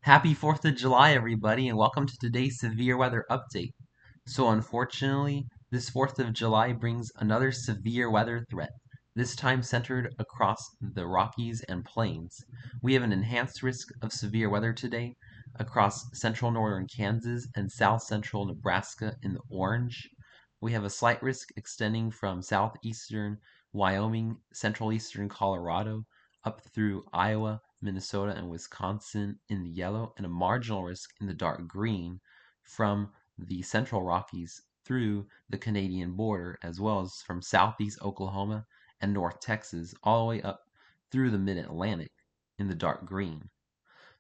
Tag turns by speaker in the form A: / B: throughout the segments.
A: Happy 4th of July, everybody, and welcome to today's severe weather update. So, unfortunately, this 4th of July brings another severe weather threat, this time centered across the Rockies and Plains. We have an enhanced risk of severe weather today across central northern Kansas and south central Nebraska in the orange. We have a slight risk extending from southeastern Wyoming, central eastern Colorado, up through Iowa, Minnesota, and Wisconsin in the yellow, and a marginal risk in the dark green from the central Rockies through the Canadian border, as well as from southeast Oklahoma and north Texas, all the way up through the mid Atlantic in the dark green.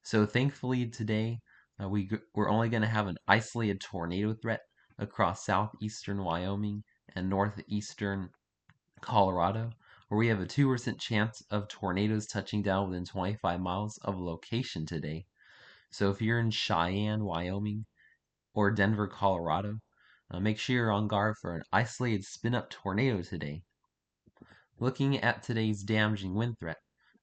A: So, thankfully, today we're only going to have an isolated tornado threat across southeastern Wyoming and northeastern Colorado, where we have a 2% chance of tornadoes touching down within 25 miles of a location today. So if you're in Cheyenne, Wyoming, or Denver, Colorado, make sure you're on guard for an isolated spin up tornado today. Looking at today's damaging wind threat,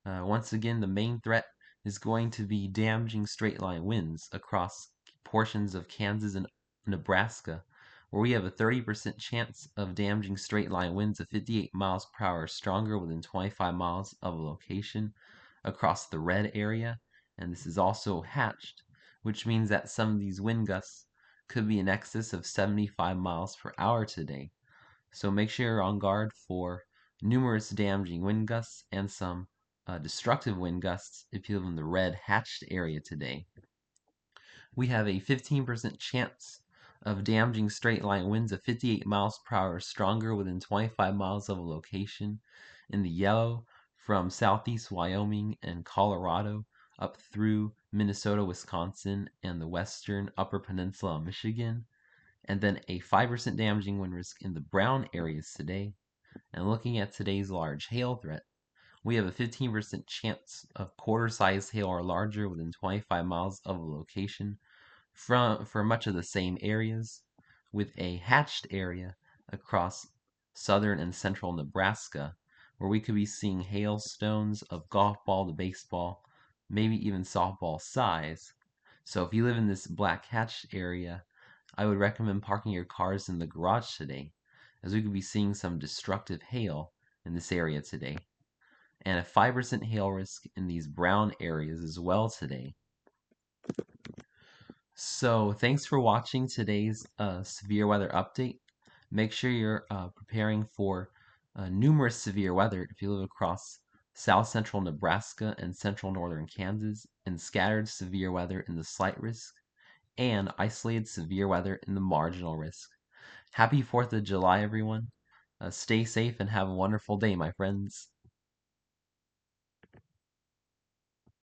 A: once again, the main threat is going to be damaging straight line winds across portions of Kansas and Nebraska, where we have a 30% chance of damaging straight line winds of 58 miles per hour or stronger within 25 miles of a location across the red area. And this is also hatched, which means that some of these wind gusts could be in excess of 75 miles per hour today. So make sure you're on guard for numerous damaging wind gusts and some destructive wind gusts if you live in the red hatched area today. We have a 15% chance of damaging straight line winds of 58 miles per hour or stronger within 25 miles of a location in the yellow from southeast Wyoming and Colorado up through Minnesota, Wisconsin, and the western upper peninsula of Michigan, and then a 5% damaging wind risk in the brown areas today. And looking at today's large hail threat, we have a 15% chance of quarter-sized hail or larger within 25 miles of a location for much of the same areas, with a hatched area across southern and central Nebraska, where we could be seeing hailstones of golf ball to baseball, maybe even softball size. So if you live in this black hatched area, I would recommend parking your cars in the garage today, as we could be seeing some destructive hail in this area today, and a 5% hail risk in these brown areas as well today. So, thanks for watching today's severe weather update. Make sure you're preparing for numerous severe weather if you live across south central Nebraska and central northern Kansas, and scattered severe weather in the slight risk, and isolated severe weather in the marginal risk. Happy 4th of July, everyone. Stay safe and have a wonderful day, my friends.